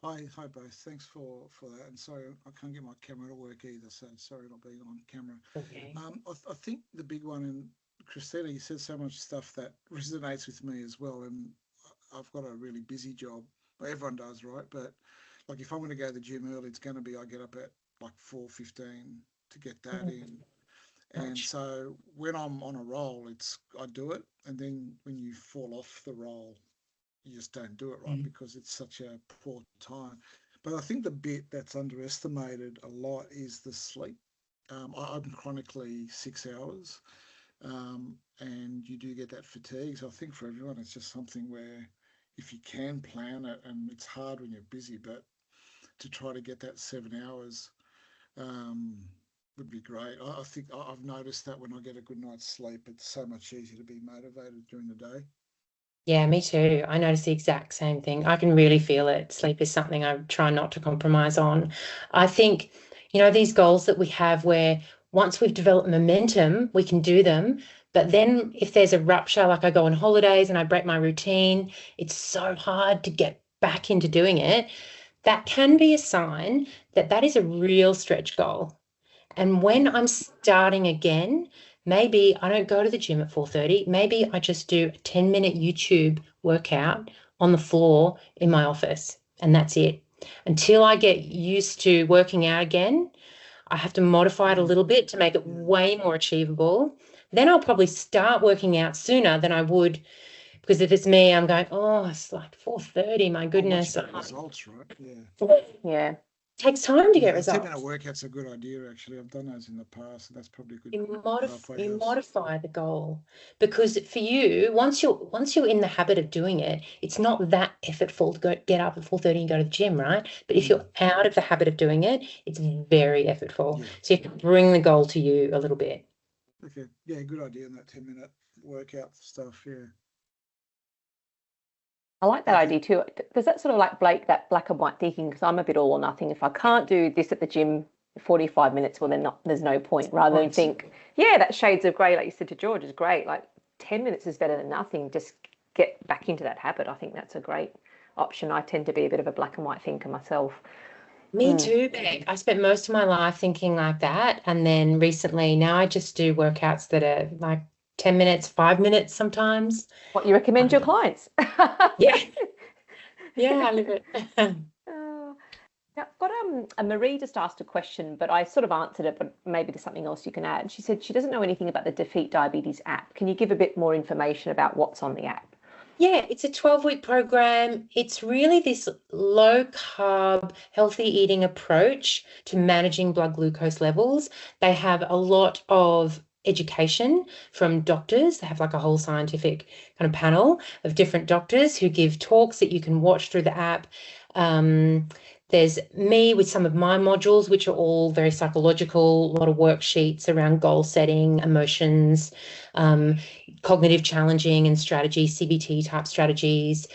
Hi both. Thanks for that. And sorry, I can't get my camera to work either, so sorry not being on camera. Okay. I think the big one, and Christina, you said so much stuff that resonates with me as well. And I've got a really busy job. Well, everyone does, right? But like if I'm going to go to the gym early, it's going to be I get up at like 4:15 to get that in. And Much. so when I'm on a roll, I do it, and then when you fall off the roll, you just don't do it right because it's such a poor time. But I think the bit that's underestimated a lot is the sleep. I'm chronically 6 hours, and you do get that fatigue. So I think for everyone, it's just something where if you can plan it, and it's hard when you're busy, but to try to get that 7 hours um, would be great. I think I've noticed that when I get a good night's sleep, it's so much easier to be motivated during the day. Yeah, me too. I notice the exact same thing. I can really feel it. Sleep is something I try not to compromise on. I think, these goals that we have where once we've developed momentum, we can do them. But then if there's a rupture, like I go on holidays and I break my routine, it's so hard to get back into doing it. That can be a sign that that is a real stretch goal. And when I'm starting again, maybe I don't go to the gym at 4:30. Maybe I just do a 10-minute YouTube workout on the floor in my office, and that's it. Until I get used to working out again, I have to modify it a little bit to make it way more achievable. Then I'll probably start working out sooner than I would, because if it's me, I'm going, oh, it's like 4:30, my goodness. Results, right? Yeah. Takes time to get The results. 10-minute workout's a good idea, actually. I've done those in the past, and that's probably a good. You halfway house. modify the goal, because for you, once you're in the habit of doing it, it's not that effortful to get up at 4:30 and go to the gym, right? But if you're out of the habit of doing it, it's very effortful. Yeah. So you have to bring the goal to you a little bit. Okay. Yeah, good idea on that 10-minute workout stuff. Yeah. I like that idea too. Does that sort of like break that black and white thinking? Because I'm a bit all or nothing. If I can't do this at the gym 45 minutes, well, then there's no point. Rather than think, yeah, that shades of grey, like you said to George, is great. Like 10 minutes is better than nothing. Just get back into that habit. I think that's a great option. I tend to be a bit of a black and white thinker myself. Me too, Beck. I spent most of my life thinking like that. And then recently, now I just do workouts that are like 10 minutes, 5 minutes sometimes. What you recommend your clients? Yeah. Yeah, I live it. Now, I've got a Marie just asked a question, but I sort of answered it, but maybe there's something else you can add. She said she doesn't know anything about the Defeat Diabetes app. Can you give a bit more information about what's on the app? Yeah, it's a 12-week program. It's really this low-carb, healthy eating approach to managing blood glucose levels. They have a lot of education from doctors. They have like a whole scientific kind of panel of different doctors who give talks that you can watch through the app. There's me with some of my modules, which are all very psychological, a lot of worksheets around goal setting, emotions, cognitive challenging and strategy, CBT type strategies.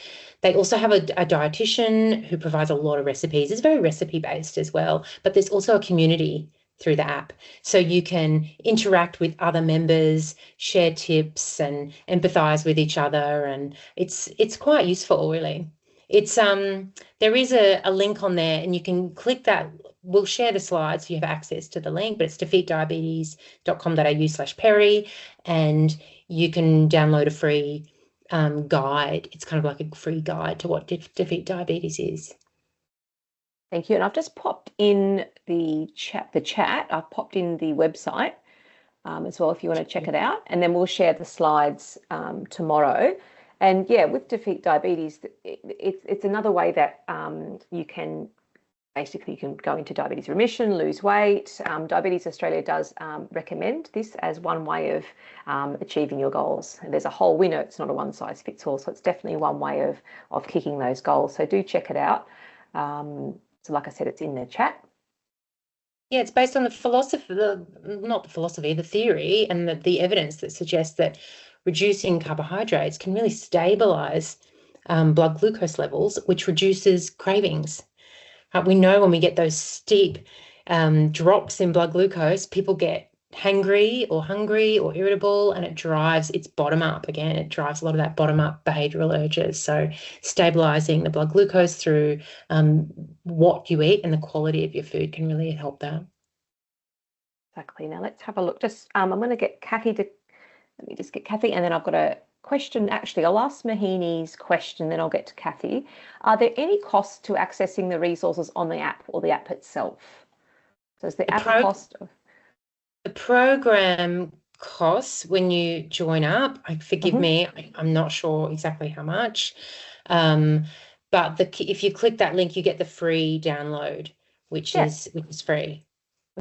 They also have a dietitian who provides a lot of recipes. It's very recipe based as well, but there's also a community through the app. So you can interact with other members, share tips and empathize with each other. And it's quite useful, really. It's there is a link on there and you can click that. We'll share the slides so you have access to the link, but it's defeatdiabetes.com.au/Perry, and you can download a free guide. It's kind of like a free guide to what Defeat Diabetes is. Thank you. And I've just popped in the chat. I've popped in the website as well if you want to check it out. And then we'll share the slides tomorrow. And yeah, with Defeat Diabetes, it's another way that you can go into diabetes remission, lose weight. Diabetes Australia does recommend this as one way of achieving your goals. And there's a whole winner. It's not a one size fits all. So it's definitely one way of kicking those goals. So do check it out. So like I said, it's in the chat. Yeah, it's based on the theory and the evidence that suggests that reducing carbohydrates can really stabilize blood glucose levels, which reduces cravings. We know when we get those steep drops in blood glucose, people get hangry or hungry or irritable, and it drives its bottom up again. It drives a lot of that bottom up behavioral urges. So stabilizing the blood glucose through what you eat and the quality of your food can really help that. Exactly. Now let's have a look. I'm going to get Kathy to, let me just get Kathy, and then I've got a question. Actually, I'll ask Mahini's question, then I'll get to Kathy. Are there any costs to accessing the resources on the app or the app itself? So is the app cost? The program costs when you join up, forgive me, I'm not sure exactly how much, But if you click that link, you get the free download, which is free.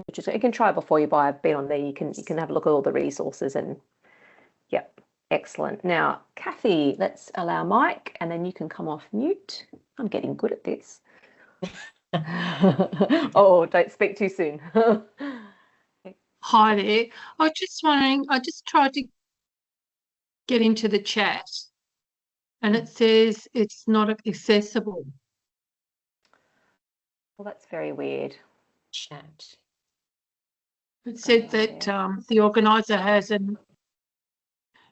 Which is, you can try before you buy a bit on there. You can have a look at all the resources and yep, excellent. Now, Kathy, let's allow Mike, and then you can come off mute. I'm getting good at this. Oh, don't speak too soon. Hi there. I was just wondering, I just tried to get into the chat and it says it's not accessible. Well, that's very weird. Chat. It said that the organiser hasn't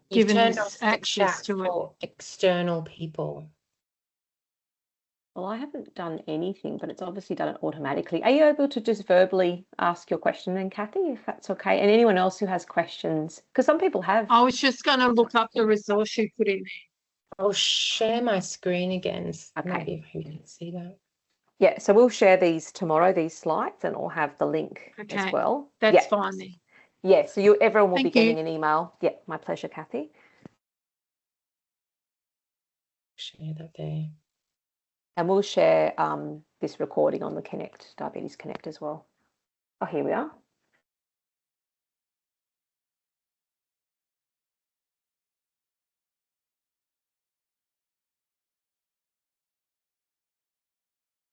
You've given turned us off the access chat to it. for external people. Well, I haven't done anything, but it's obviously done it automatically. Are you able to just verbally ask your question then, Kathy, if that's okay? And anyone else who has questions, because some people have. I was just going to look up the resource you put in there. I'll share my screen again. Okay. Maybe if you can see that. Yeah, so we'll share these tomorrow, these slides, and we'll have the link as well. That's fine then. Yeah, so everyone will be Thank you. getting an email. Yeah, my pleasure, Kathy. Share that there. And we'll share this recording on the Connect, Diabetes Connect as well. Oh, here we are.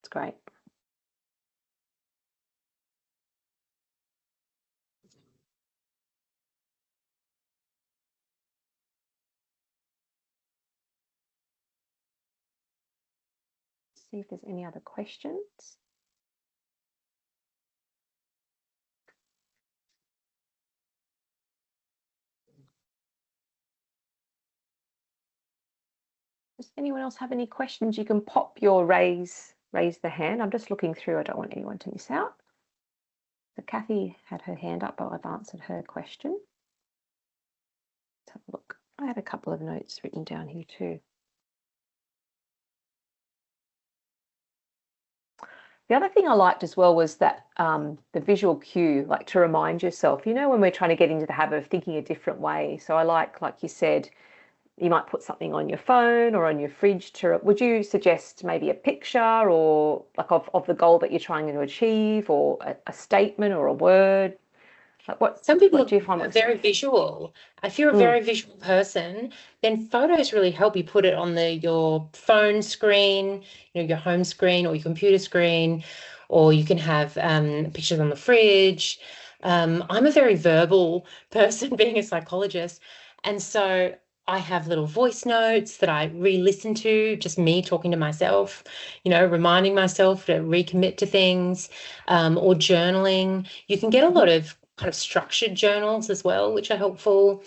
It's great. See if there's any other questions. Does anyone else have any questions? You can pop your raise the hand. I'm just looking through. I don't want anyone to miss out. So Kathy had her hand up, but I've answered her question. Let's have a look. I had a couple of notes written down here too. The other thing I liked as well was that the visual cue, like to remind yourself, when we're trying to get into the habit of thinking a different way. So I like you said, you might put something on your phone or on your fridge would you suggest maybe a picture or like of the goal that you're trying to achieve, or a statement or a word? Like Some people do you find are very visual. If you're a very visual person, then photos really help you put it on your phone screen, your home screen or your computer screen, or you can have pictures on the fridge. I'm a very verbal person, being a psychologist, and so I have little voice notes that I re-listen to, just me talking to myself, reminding myself to recommit to things, or journaling. You can get a lot of kind of structured journals as well, which are helpful.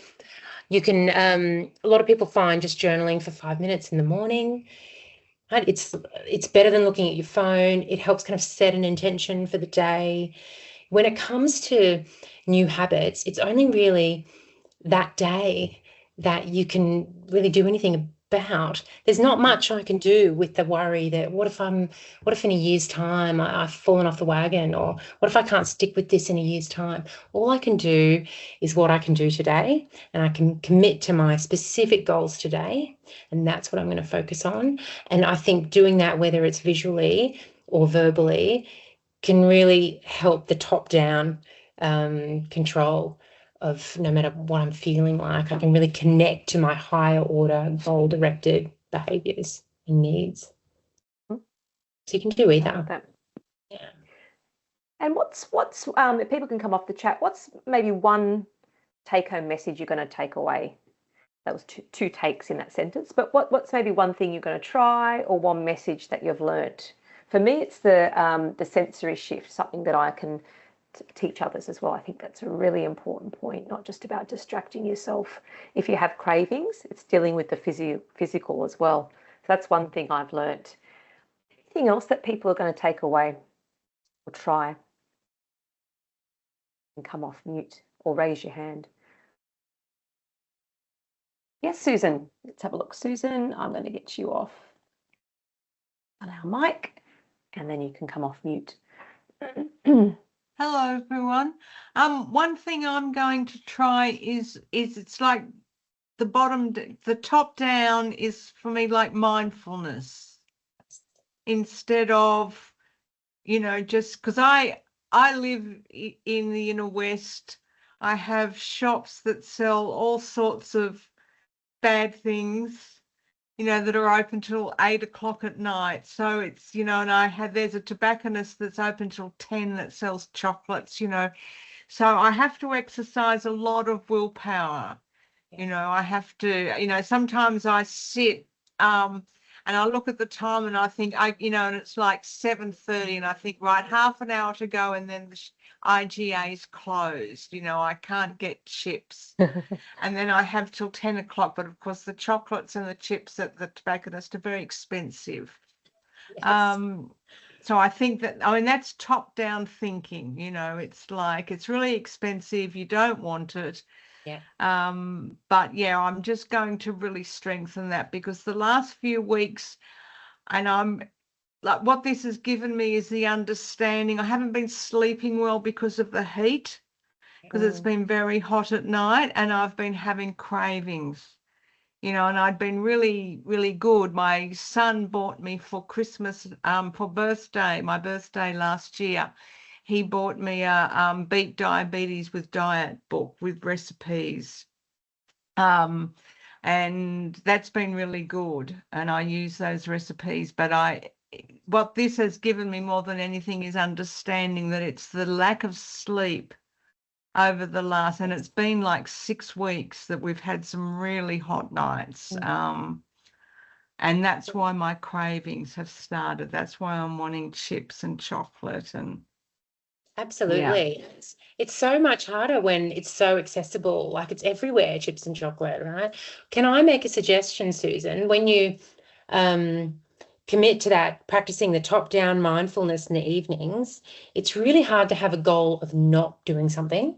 You can, a lot of people find just journaling for 5 minutes in the morning, right? It's better than looking at your phone. It helps kind of set an intention for the day. When it comes to new habits, it's only really that day that you can really do anything about. There's not much I can do with the worry that what if in a year's time I've fallen off the wagon, or what if I can't stick with this in a year's time? All I can do is what I can do today, and I can commit to my specific goals today, and that's what I'm going to focus on. And I think doing that, whether it's visually or verbally, can really help the top-down control of no matter what I'm feeling like. I can really connect to my higher order goal-directed behaviours and needs. So you can do either. Yeah. And what's if people can come off the chat, what's maybe one take-home message you're going to take away? That was two takes in that sentence, but what's maybe one thing you're going to try, or one message that you've learnt? For me, it's the sensory shift, something that I can teach others as well. I think that's a really important point, not just about distracting yourself. If you have cravings, it's dealing with the physical as well. So that's one thing I've learnt. Anything else that people are going to take away or try? And come off mute or raise your hand. Yes, Susan. Let's have a look. Susan, I'm going to get you off. Allow mic, and then you can come off mute. Hello, everyone. One thing I'm going to try is it's like the top down is for me like mindfulness. instead of, just because I live in the inner west. I have shops that sell all sorts of bad things, that are open till 8 o'clock at night. So it's, and there's a tobacconist that's open till 10 that sells chocolates, So I have to exercise a lot of willpower. I have to, sometimes I sit and I look at the time and I think, and it's like 7:30 and I think, right, half an hour to go and then the IGA's closed. I can't get chips. And then I have till 10 o'clock. But of course, the chocolates and the chips at the tobacconist are very expensive. Yes. So I think that, that's top-down thinking, it's like, it's really expensive. You don't want it. Yeah. But yeah, I'm just going to really strengthen that, because the last few weeks, and I'm like, what this has given me is the understanding. I haven't been sleeping well because of the heat, because it's been very hot at night, and I've been having cravings, and I'd been really, really good. My son bought me for Christmas, for my birthday last year, he bought me a Beat Diabetes with Diet book with recipes. And that's been really good. And I use those recipes. But what this has given me more than anything is understanding that it's the lack of sleep over the last, and it's been like 6 weeks that we've had some really hot nights. And that's why my cravings have started. That's why I'm wanting chips and chocolate and Absolutely. It's so much harder when it's so accessible, like it's everywhere, chips and chocolate, right? Can I make a suggestion, Susan? When you commit to that, practicing the top-down mindfulness in the evenings, it's really hard to have a goal of not doing something,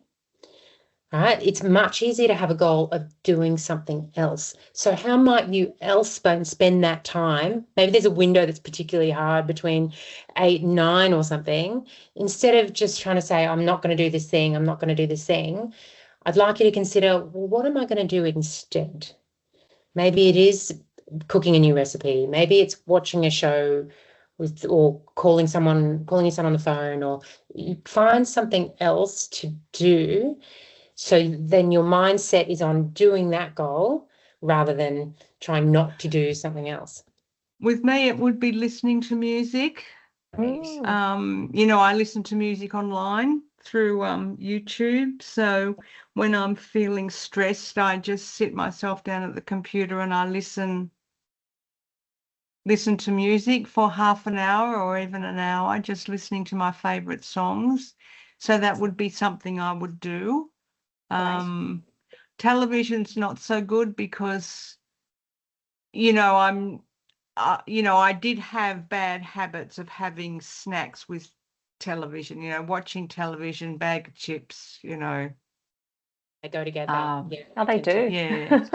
right? It's much easier to have a goal of doing something else. So how might you else spend that time? Maybe there's a window that's particularly hard between 8 and 9 or something. Instead of just trying to say, I'm not going to do this thing, I'm not going to do this thing, I'd like you to consider, well, what am I going to do instead? Maybe it is cooking a new recipe. Maybe it's watching a show or calling your son on the phone, or you find something else to do. So then your mindset is on doing that goal rather than trying not to do something else. With me, it would be listening to music. I listen to music online through YouTube. So when I'm feeling stressed, I just sit myself down at the computer and I listen to music for half an hour or even an hour, just listening to my favorite songs. So that would be something I would do. Television's not so good because, I did have bad habits of having snacks with television, watching television, bag of chips, They go together. Yeah. Oh, they do. Yeah.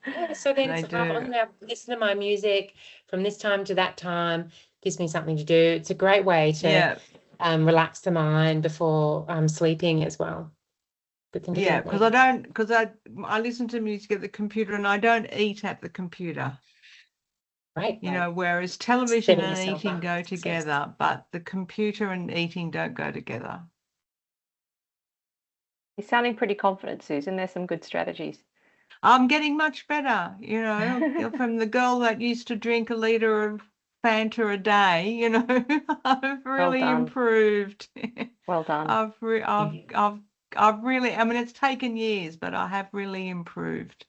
Yeah, so then They it's, I'm do. going to listen to my music from this time to that time, gives me something to do. It's a great way to relax the mind before sleeping as well. Good thing to do. Yeah, because I listen to music at the computer and I don't eat at the computer. Right. Whereas television Setting and yourself eating up go for success. together, but the computer and eating don't go together. You're sounding pretty confident, Susan. There's some good strategies. I'm getting much better, from the girl that used to drink a litre of Fanta a day, I've really done. improved. Well done. I've really, it's taken years, but I have really improved.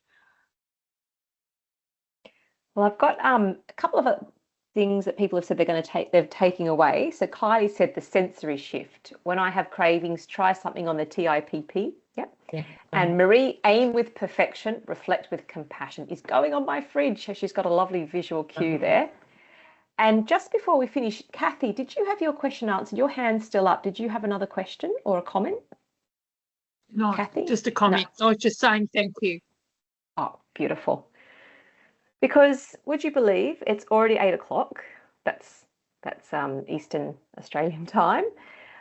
Well, I've got a couple of things that people have said they're taking away. So Kylie said the sensory shift. When I have cravings, try something on the TIPP. Yep. Yeah. And Marie, aim with perfection, reflect with compassion, is going on my fridge. She's got a lovely visual cue there. And just before we finish, Kathy, did you have your question answered? Your hand's still up. Did you have another question or a comment? No, Kathy? just a comment. No. I was just saying thank you. Oh, beautiful. Because would you believe it's already 8 o'clock? That's Eastern Australian time.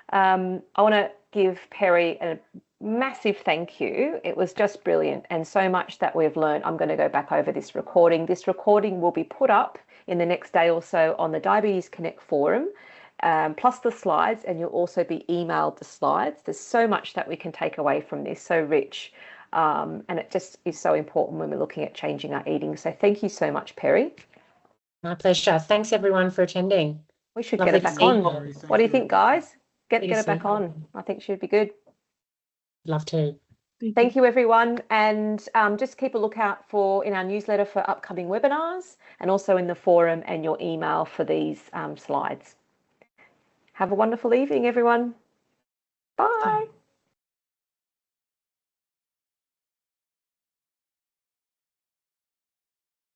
I want to give Perry a massive thank you. It was just brilliant and so much that we've learned. I'm going to go back over this recording. This recording will be put up in the next day or so on the Diabetes Connect forum, plus the slides, and you'll also be emailed the slides. There's so much that we can take away from this, so rich. And it just is so important when we're looking at changing our eating. So thank you so much, Perry. My pleasure. Thanks everyone for attending. We should Lovely get it to back see you on. all. Very, thank What do you you. think, guys? Get Lovely to it see back you. on. I think should be good. Love to. Thank you, everyone. And just keep a lookout for in our newsletter for upcoming webinars and also in the forum and your email for these slides. Have a wonderful evening, everyone. Bye.